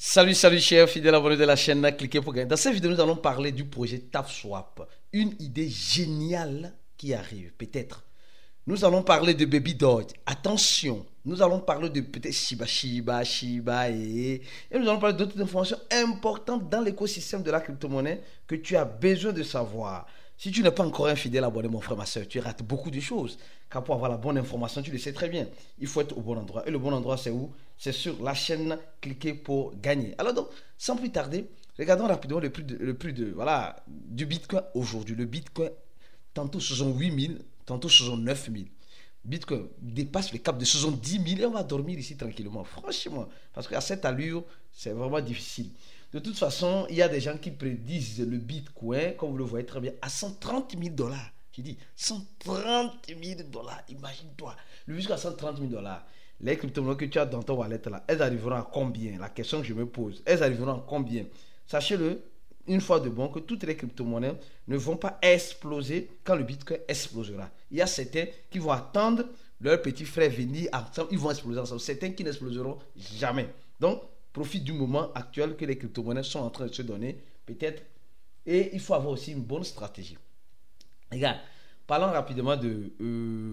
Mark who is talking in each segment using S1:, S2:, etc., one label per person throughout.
S1: Salut chers fidèles abonnés de la chaîne, cliquez pour gagner. Dans cette vidéo, nous allons parler du projet TapSwap. Une idée géniale qui arrive, peut-être. Nous allons parler de Baby Doge. Attention, nous allons parler de peut-être Shiba et nous allons parler d'autres informations importantes dans l'écosystème de la crypto-monnaie que tu as besoin de savoir. Si tu n'es pas encore un fidèle abonné, mon frère, ma soeur, tu rates beaucoup de choses. Car pour avoir la bonne information, tu le sais très bien. Il faut être au bon endroit. Et le bon endroit, c'est où? C'est sur la chaîne Cliquez pour gagner. Alors donc, sans plus tarder, regardons rapidement voilà, du Bitcoin aujourd'hui. Le Bitcoin, tantôt 68 000, tantôt 69 000. Bitcoin dépasse le cap de 70 000 et on va dormir ici tranquillement. Franchement, parce qu'à cette allure, c'est vraiment difficile. De toute façon, il y a des gens qui prédisent le Bitcoin, comme vous le voyez très bien, à 130 000 dollars. Je dis 130 000 dollars. Imagine-toi. Le Bitcoin à 130 000 dollars. Les crypto-monnaies que tu as dans ton wallet là, elles arriveront à combien? La question que je me pose, elles arriveront à combien? Sachez-le, une fois de bon, que toutes les crypto-monnaies ne vont pas exploser quand le Bitcoin explosera. Il y a certains qui vont attendre leurs petits frères venir ensemble, ils vont exploser ensemble. Certains qui n'exploseront jamais. Donc, profite du moment actuel que les crypto-monnaies sont en train de se donner, peut-être. Et il faut avoir aussi une bonne stratégie. Regarde, parlons rapidement de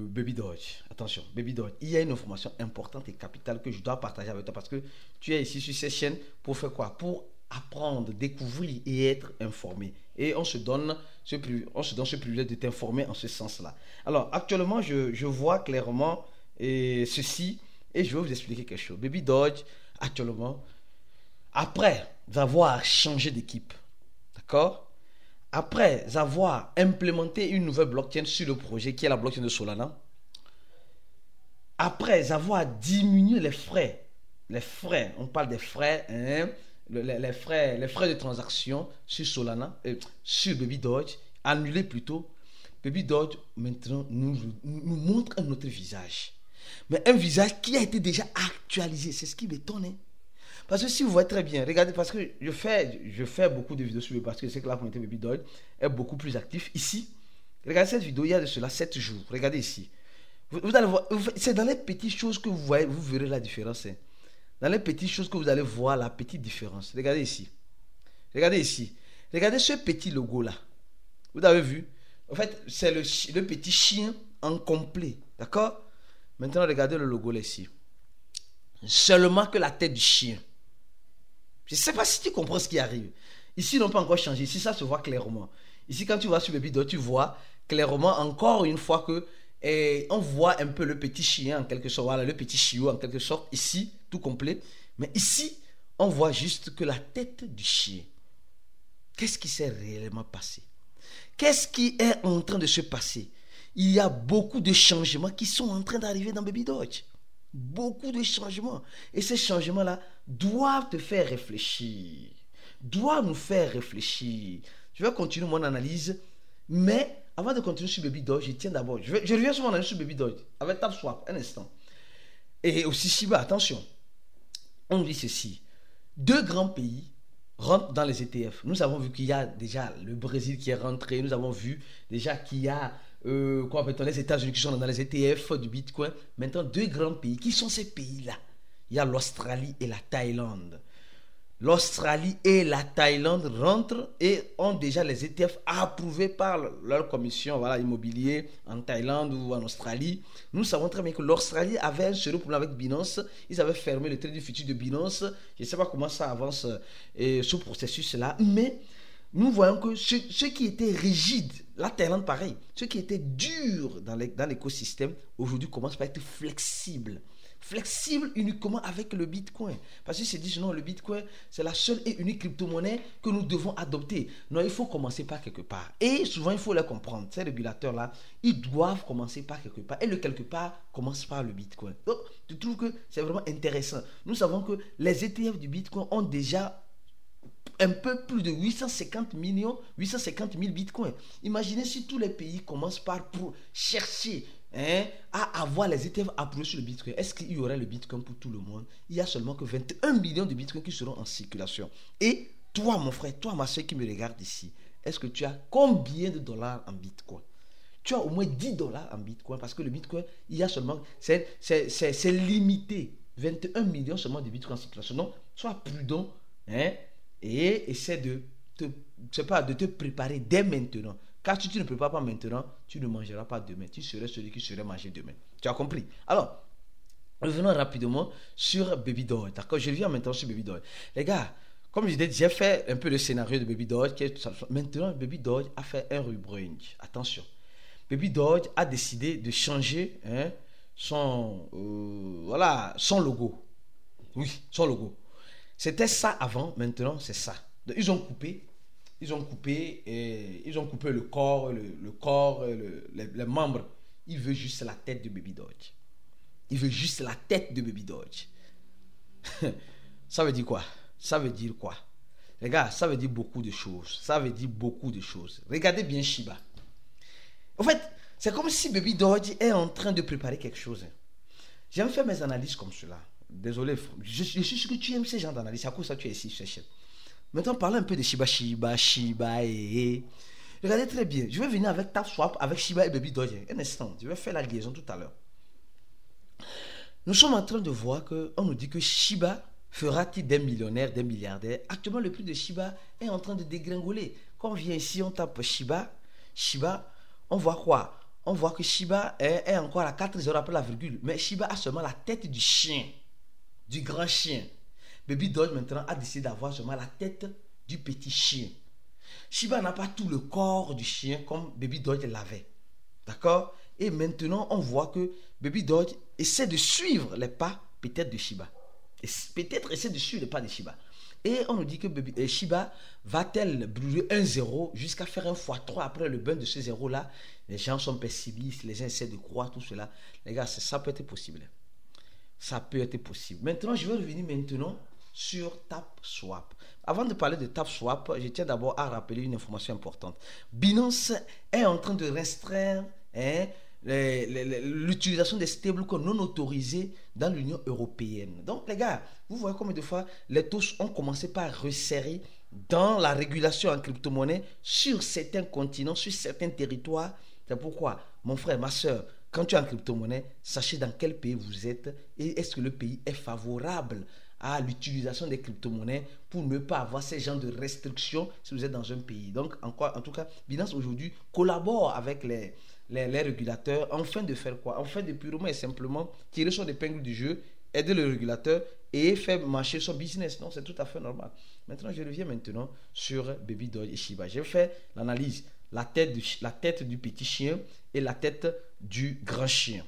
S1: Baby Doge. Attention, Baby Doge. Il y a une information importante et capitale que je dois partager avec toi parce que tu es ici sur cette chaîne pour faire quoi? Pour apprendre, découvrir et être informé. Et on se donne ce privilège de t'informer en ce sens-là. Alors, actuellement, je vois clairement ceci et je vais vous expliquer quelque chose. Baby Doge, actuellement, après avoir changé d'équipe, d'accord? Après avoir implémenté une nouvelle blockchain sur le projet qui est la blockchain de Solana, après avoir diminué les frais, on parle des frais, hein, les frais de transaction sur Solana, sur Baby Doge, annulé plutôt, Baby Doge maintenant nous montre un autre visage. Mais un visage qui a été déjà actualisé, c'est ce qui m'étonne. Parce que si vous voyez très bien, regardez, parce que je fais beaucoup de vidéos sur le parce que c'est que la communauté Baby Doge est beaucoup plus active. Ici, regardez cette vidéo, il y a de cela 7 jours. Regardez ici. Vous allez voir, c'est dans les petites choses que vous voyez, vous verrez la différence. Dans les petites choses que vous allez voir la petite différence. Regardez ici. Regardez ici. Regardez ce petit logo là. Vous avez vu? En fait, c'est le petit chien en complet. D'accord? Maintenant, regardez le logo là ici. Seulement que la tête du chien. Je ne sais pas si tu comprends ce qui arrive. Ici, ils n'ont pas encore changé. Ici, ça se voit clairement. Ici, quand tu vas sur Baby Doge, tu vois clairement encore une fois que on voit un peu le petit chien en quelque sorte. Voilà, le petit chiot en quelque sorte. Ici, tout complet. Mais ici, on voit juste que la tête du chien. Qu'est-ce qui s'est réellement passé? Qu'est-ce qui est en train de se passer? Il y a beaucoup de changements qui sont en train d'arriver dans Baby Doge. Beaucoup de changements. Et ces changements-là doivent te faire réfléchir. Doivent nous faire réfléchir. Je vais continuer mon analyse. Mais avant de continuer sur Baby Doge, je tiens d'abord. Je reviens sur mon analyse sur Baby Doge. Avec TapSwap, un instant. Et aussi Shiba, attention. On dit ceci. Deux grands pays rentrent dans les ETF. Nous avons vu qu'il y a déjà le Brésil qui est rentré. Nous avons vu déjà qu'il y a les États-Unis qui sont dans les ETF du Bitcoin. Maintenant, deux grands pays. Qui sont ces pays-là? Il y a l'Australie et la Thaïlande. L'Australie et la Thaïlande rentrent et ont déjà les ETF approuvés par leur commission immobilier en Thaïlande ou en Australie. Nous savons très bien que l'Australie avait un sérieux problème avec Binance. Ils avaient fermé le trading futur de Binance. Je ne sais pas comment ça avance ce processus-là, mais nous voyons que ce qui était rigide, la Thaïlande pareil, ce qui était dur dans l'écosystème, aujourd'hui commence à être flexible. Flexible uniquement avec le Bitcoin. Parce qu'ils se disent non, le Bitcoin, c'est la seule et unique crypto-monnaie que nous devons adopter. Non, il faut commencer par quelque part. Et souvent, il faut les comprendre. Ces régulateurs-là, ils doivent commencer par quelque part. Et le quelque part commence par le Bitcoin. Donc, je trouve que c'est vraiment intéressant. Nous savons que les ETF du Bitcoin ont déjà un peu plus de 850 000 bitcoins. Imaginez si tous les pays commencent par chercher à avoir les ETF approuvés sur le bitcoin. Est-ce qu'il y aurait le bitcoin pour tout le monde? Il y a seulement que 21 millions de bitcoins qui seront en circulation. Et toi, mon frère, toi, ma soeur qui me regarde ici, est-ce que tu as combien de dollars en bitcoin? Tu as au moins 10 dollars en bitcoin parce que le bitcoin, il y a seulement, c'est limité. 21 millions seulement de bitcoins en circulation. Non, Sois prudent, hein, et essaie de te préparer dès maintenant. Car si tu ne prépares pas maintenant, tu ne mangeras pas demain. Tu serais celui qui serait mangé demain. Tu as compris? Alors, revenons rapidement sur Baby Doll. D'accord? Je reviens maintenant sur Baby Doll. Les gars, comme je disais, j'ai fait un peu le scénario de Baby Doll. Maintenant, Baby Doll a fait un rebrand. Attention. Baby Doll a décidé de changer, hein, son logo. Oui, son logo. C'était ça avant, maintenant c'est ça. Donc, ils ont coupé le corps, les membres. Il veut juste la tête de Baby Doll. Il veut juste la tête de Baby Doll. Ça veut dire quoi? Ça veut dire quoi? Les gars, ça veut dire beaucoup de choses. Ça veut dire beaucoup de choses. Regardez bien Shiba. En fait, c'est comme si Baby Doll est en train de préparer quelque chose. J'aime faire mes analyses comme cela. Désolé, je suis sûr que tu aimes ces gens d'analyse. C'est à cause de ça que tu es ici, chef. Maintenant, parlons un peu de Shiba et. Regardez très bien. Je vais venir avec TapSwap, avec Shiba et Baby Doll. Un instant, je vais faire la liaison tout à l'heure. Nous sommes en train de voir qu'on nous dit que Shiba fera-t-il des millionnaires, des milliardaires. Actuellement, le prix de Shiba est en train de dégringoler. Quand on vient ici, on tape Shiba, on voit quoi? On voit que Shiba est encore à 4 0 après la virgule. Mais Shiba a seulement la tête du chien, du grand chien. Baby Doll maintenant a décidé d'avoir seulement la tête du petit chien. Shiba n'a pas tout le corps du chien comme Baby Doll l'avait. D'accord? Et maintenant, on voit que Baby Doll essaie de suivre les pas peut-être de Shiba. Peut-être essaie de suivre les pas de Shiba. Et on nous dit que Shiba va-t-elle brûler un 0 jusqu'à faire un x3 après le burn de ce 0-là? Les gens sont pessimistes, les gens essaient de croire tout cela. Les gars, ça peut être possible. Ça peut être possible. Maintenant, je vais revenir maintenant sur TapSwap. Avant de parler de TapSwap, je tiens d'abord à rappeler une information importante. Binance est en train de restreindre l'utilisation des stablecoins non autorisés dans l'Union européenne. Donc les gars, vous voyez combien de fois les taux ont commencé par resserrer dans la régulation en crypto-monnaie sur certains continents, sur certains territoires. C'est pourquoi, mon frère, ma soeur, quand tu es en crypto-monnaie, sachez dans quel pays vous êtes et est-ce que le pays est favorable à l'utilisation des crypto-monnaies pour ne pas avoir ces genres de restrictions si vous êtes dans un pays. Donc, en tout cas, Binance aujourd'hui collabore avec les régulateurs afin de faire quoi? Afin de purement et simplement tirer son épingle du jeu, aider le régulateur et faire marcher son business. Non, c'est tout à fait normal. Maintenant, je reviens maintenant sur Baby Doll et Shiba. J'ai fait l'analyse, la tête du petit chien et la tête du grand chien.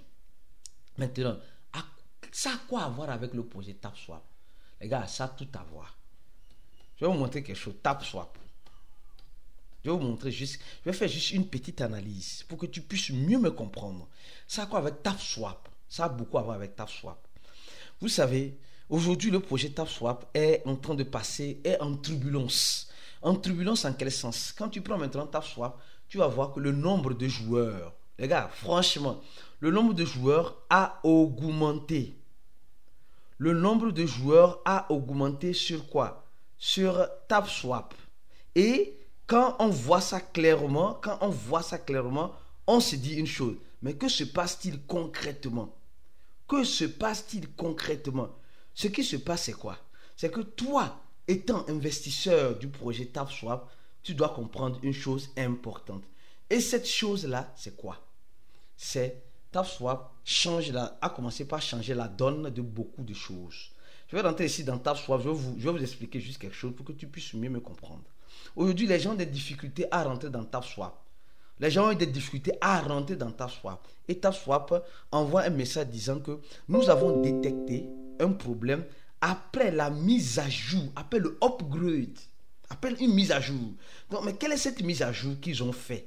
S1: Maintenant, ça a quoi à voir avec le projet TapSwap? Les gars, ça a tout à voir. Je vais vous montrer quelque chose. TapSwap. Je vais vous montrer juste. Je vais faire juste une petite analyse pour que tu puisses mieux me comprendre. Ça a quoi avec TapSwap? Ça a beaucoup à voir avec TapSwap. Vous savez, aujourd'hui, le projet TapSwap est en train de passer, est en turbulence. En turbulence en quel sens? Quand tu prends maintenant TapSwap, tu vas voir que le nombre de joueurs, les gars, franchement, le nombre de joueurs a augmenté. Le nombre de joueurs a augmenté sur quoi? Sur TapSwap. Et quand on voit ça clairement, on se dit une chose. Mais que se passe-t-il concrètement? Que se passe-t-il concrètement? Ce qui se passe, c'est quoi? C'est que toi, étant investisseur du projet TapSwap, tu dois comprendre une chose importante. Et cette chose-là, c'est quoi? C'est TapSwap a commencé par changer la donne de beaucoup de choses. Je vais rentrer ici dans TapSwap, je vais vous expliquer juste quelque chose pour que tu puisses mieux me comprendre. Aujourd'hui, les gens ont des difficultés à rentrer dans TapSwap. Les gens ont des difficultés à rentrer dans TapSwap. Et TapSwap envoie un message disant que nous avons détecté un problème après la mise à jour, après le upgrade, après une mise à jour. Donc, mais quelle est cette mise à jour qu'ils ont fait?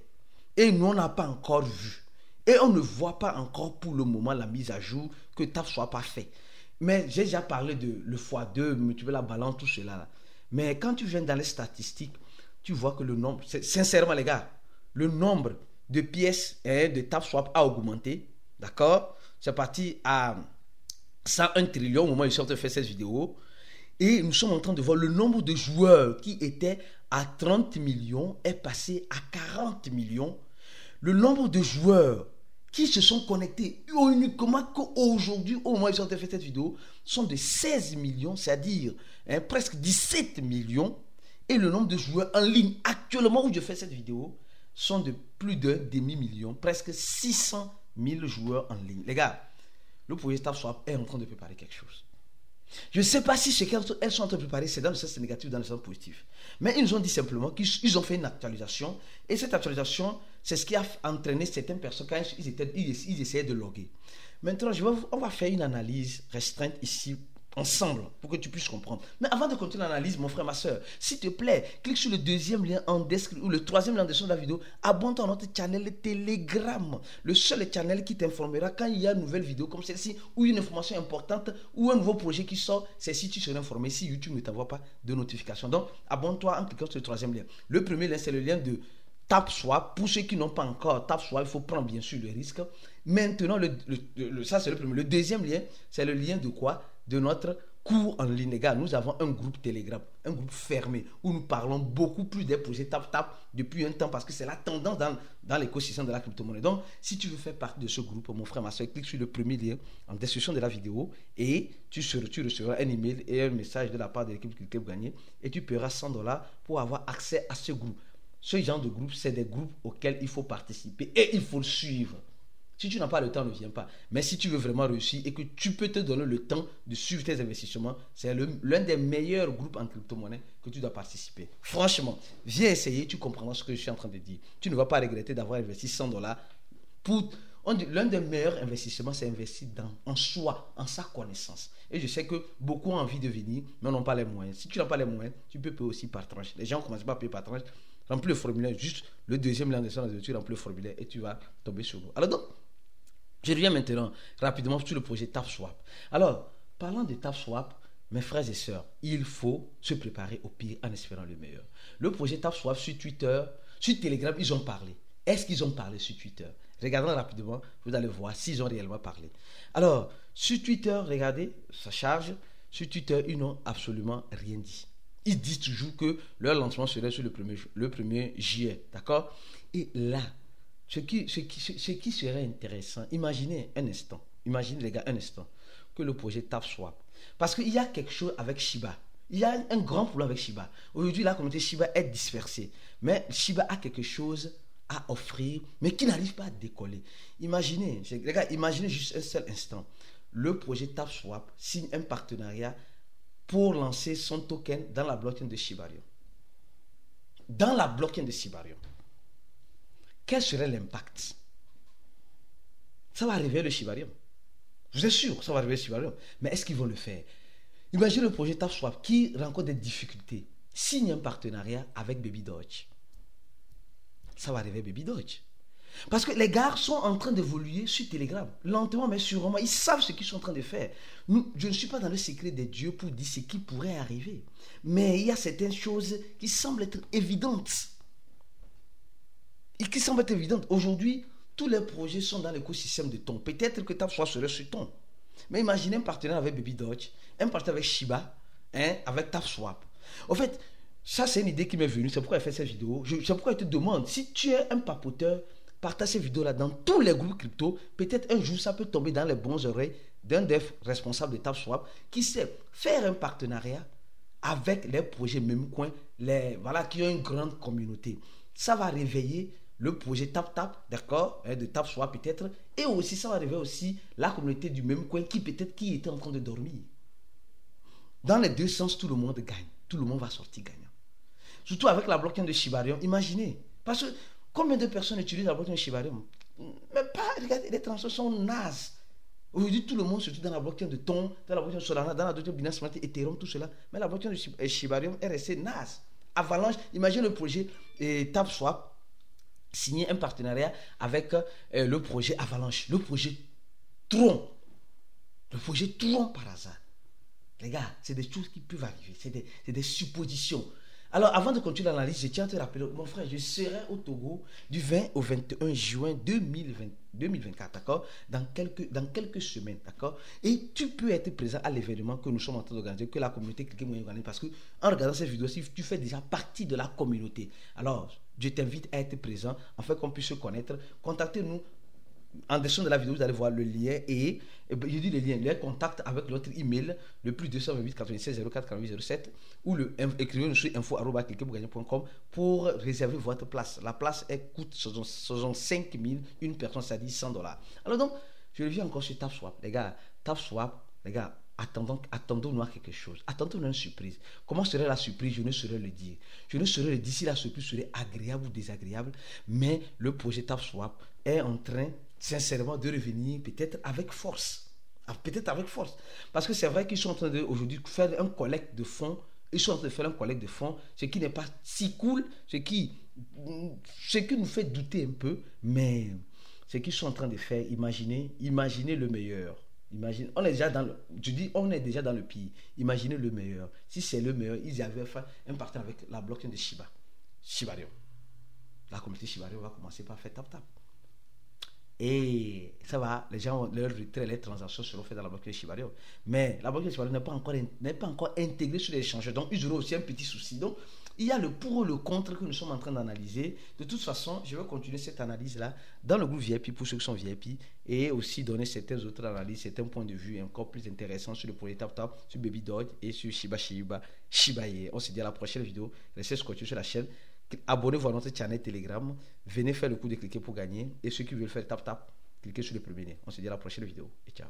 S1: Et nous, on n'a pas encore vu. Et on ne voit pas encore pour le moment la mise à jour que TapSwap a fait. Mais j'ai déjà parlé de le x2, multiplier la balance, tout cela. Mais quand tu viens dans les statistiques, tu vois que le nombre, sincèrement les gars, le nombre de pièces de TapSwap a augmenté. D'accord? C'est parti à 101 trillions au moment où je suis en train de faire cette vidéo. Et nous sommes en train de voir le nombre de joueurs qui étaient à 30 millions est passé à 40 millions. Le nombre de joueurs qui se sont connectés uniquement qu'aujourd'hui, au moment où ils ont fait cette vidéo, sont de 16 millions, c'est-à-dire presque 17 millions. Et le nombre de joueurs en ligne actuellement où je fais cette vidéo sont de plus d'un demi-million, presque 600 000 joueurs en ligne. Les gars, le projet TapSwap est en train de préparer quelque chose. Je ne sais pas si ce qu'elles sont en train de préparer, c'est dans le sens négatif ou dans le sens positif. Mais ils nous ont dit simplement qu'ils ont fait une actualisation. Et cette actualisation, c'est ce qui a entraîné certaines personnes quand ils essayaient de loguer. Maintenant, on va faire une analyse restreinte ici, ensemble, pour que tu puisses comprendre. Mais avant de continuer l'analyse, mon frère, ma soeur, s'il te plaît, clique sur le deuxième lien en description, ou le troisième lien en description de la vidéo. Abonne-toi à notre channel Telegram, le seul channel qui t'informera quand il y a une nouvelle vidéo comme celle-ci, ou une information importante, ou un nouveau projet qui sort. C'est si tu seras informé, si YouTube ne t'envoie pas de notification. Donc, abonne-toi en cliquant sur le troisième lien. Le premier lien, c'est le lien de TapSwap. Pour ceux qui n'ont pas encore TapSwap, il faut prendre bien sûr le risque. Maintenant, ça c'est le premier. Le deuxième lien, c'est le lien de quoi? De notre cours en ligne. Les gars, nous avons un groupe Telegram, un groupe fermé, où nous parlons beaucoup plus des projets TapTap depuis un temps, parce que c'est la tendance dans l'écosystème de la crypto-monnaie. Donc, si tu veux faire partie de ce groupe, mon frère, ma soeur, clique sur le premier lien en description de la vidéo et tu recevras un email et un message de la part de l'équipe Cliquez pour gagner, et tu paieras $100 pour avoir accès à ce groupe. Ce genre de groupe, c'est des groupes auxquels il faut participer et il faut le suivre. Si tu n'as pas le temps, ne viens pas. Mais si tu veux vraiment réussir et que tu peux te donner le temps de suivre tes investissements, c'est l'un des meilleurs groupes en crypto-monnaie que tu dois participer. Franchement, viens essayer, tu comprendras ce que je suis en train de dire. Tu ne vas pas regretter d'avoir investi $100 pour... L'un des meilleurs investissements, c'est investir en soi, en sa connaissance. Et je sais que beaucoup ont envie de venir, mais n'ont pas les moyens. Si tu n'as pas les moyens, tu peux payer aussi par tranche. Les gens commencent pas à payer par tranche. Remplis le formulaire, juste le deuxième lien de ça, tu remplis le formulaire et tu vas tomber sur nous. Alors donc, je reviens maintenant rapidement sur le projet TapSwap. Alors, parlant de TapSwap, mes frères et sœurs, il faut se préparer au pire en espérant le meilleur. Le projet TapSwap sur Twitter, sur Telegram, ils ont parlé. Est-ce qu'ils ont parlé sur Twitter? Regardons rapidement, vous allez voir s'ils ont réellement parlé. Alors, sur Twitter, regardez, ça charge. Sur Twitter, ils n'ont absolument rien dit. Ils disent toujours que leur lancement serait sur le 1er juillet. D'accord? Et là, ce qui serait intéressant, imaginez un instant, imaginez les gars un instant, que le projet TapSwap. Parce qu'il y a quelque chose avec Shiba. Il y a un grand problème avec Shiba. Aujourd'hui, la communauté Shiba est dispersée. Mais Shiba a quelque chose à offrir, mais qui n'arrive pas à décoller. Imaginez, les gars, imaginez juste un seul instant. Le projet TapSwap signe un partenariat pour lancer son token dans la blockchain de Shibarium. Dans la blockchain de Shibarium. Quel serait l'impact? Ça va arriver le Shibarium. Je vous assure, ça va arriver le Shibarium. Mais est-ce qu'ils vont le faire? Imaginez le projet TapSwap qui rencontre des difficultés. Signe un partenariat avec Baby Doge. Ça va arriver Baby Doge. Parce que les gars sont en train d'évoluer sur Telegram. Lentement mais sûrement. Ils savent ce qu'ils sont en train de faire. Je ne suis pas dans le secret des dieux pour dire ce qui pourrait arriver. Mais il y a certaines choses qui semblent être évidentes. Et qui semblent être évidentes. Aujourd'hui, tous les projets sont dans l'écosystème de Ton. Peut-être que TapSwap serait sur Ton. Mais imaginez un partenaire avec Baby Doge, un partenaire avec Shiba, avec TapSwap. En fait, ça c'est une idée qui m'est venue. C'est pourquoi j'ai fait cette vidéo. C'est pourquoi je te demande, si tu es un papoteur, partage cette vidéo-là dans tous les groupes crypto. Peut-être un jour, ça peut tomber dans les bonnes oreilles d'un des responsables de TapSwap qui sait faire un partenariat avec les projets Memecoin, qui ont une grande communauté. Ça va réveiller le projet TapTap, d'accord, de TapSwap peut-être, et aussi ça va réveiller aussi la communauté du Memecoin qui était en train de dormir. Dans les deux sens, tout le monde gagne. Tout le monde va sortir gagnant. Surtout avec la blockchain de Shibarium, imaginez. Parce que combien de personnes utilisent la blockchain de Shibarium? Mais pas, regardez, les transactions sont nazes. Aujourd'hui, tout le monde se trouve dans la blockchain de Ton, dans la blockchain de Solana, dans la blockchain de Binance Smart, Ethereum, tout cela. Mais la blockchain de Shibarium est restée naze. Avalanche, imaginez le projet TapSwap signer un partenariat avec le projet Avalanche, le projet Tron. Le projet Tron par hasard. Les gars, c'est des choses qui peuvent arriver, c'est des suppositions. Alors, avant de continuer l'analyse, je tiens à te rappeler, mon frère, je serai au Togo du 20 au 21 juin 2024, d'accord, dans quelques semaines, d'accord. Et tu peux être présent à l'événement que nous sommes en train d'organiser, que la communauté Cliquez Moyen organise, parce que en regardant cette vidéo, si tu fais déjà partie de la communauté, alors je t'invite à être présent, afin qu'on puisse se connaître. Contactez-nous En dessous de la vidéo, vous allez voir le lien je dis le lien, les contacts avec notre email, le plus 228 96 04 48 07 ou écrivez-nous sur info@cliquezpourgagner.com pour réserver votre place. La place coûte 65 000, une personne, ça dit $100. Alors donc, je reviens encore sur TapSwap. Les gars, TapSwap, les gars, attendons-nous à quelque chose. Attendons-nous à une surprise. Comment serait la surprise? Je ne saurais le dire. Je ne saurais le dire si la surprise serait agréable ou désagréable. Mais le projet TapSwap est en train, sincèrement, de revenir peut-être avec force. Peut-être avec force. Parce que c'est vrai qu'ils sont en train de, aujourd'hui, faire un collecte de fonds. Ils sont en train de faire un collecte de fonds, ce qui n'est pas si cool, ce qui nous fait douter un peu. Mais ce qu'ils sont en train de faire, imaginez le meilleur. On est déjà dans le, je dis, on est déjà dans le pire. Imaginez le meilleur. Si c'est le meilleur, ils avaient fait un partenariat avec la blockchain de Shibarium. La communauté Shibarium va commencer par faire tap. Et ça va, les gens, leurs retraits, les transactions seront faites dans la blockchain Shibarium. Mais la blockchain Shibarium n'est pas encore intégrée sur les échangeurs. Donc, ils auront aussi un petit souci. Donc, il y a le pour et le contre que nous sommes en train d'analyser. De toute façon, je vais continuer cette analyse-là dans le groupe VIP pour ceux qui sont VIP et aussi donner certaines autres analyses, certains points de vue encore plus intéressants sur le projet TapTap, sur Baby Doge et sur Shiba. On se dit à la prochaine vidéo. Restez scotchés sur la chaîne. Abonnez-vous à notre channel Telegram. Venez faire le coup de cliquer pour gagner. Et ceux qui veulent faire TapTap, cliquez sur le premier lien. On se dit à la prochaine vidéo. Et ciao.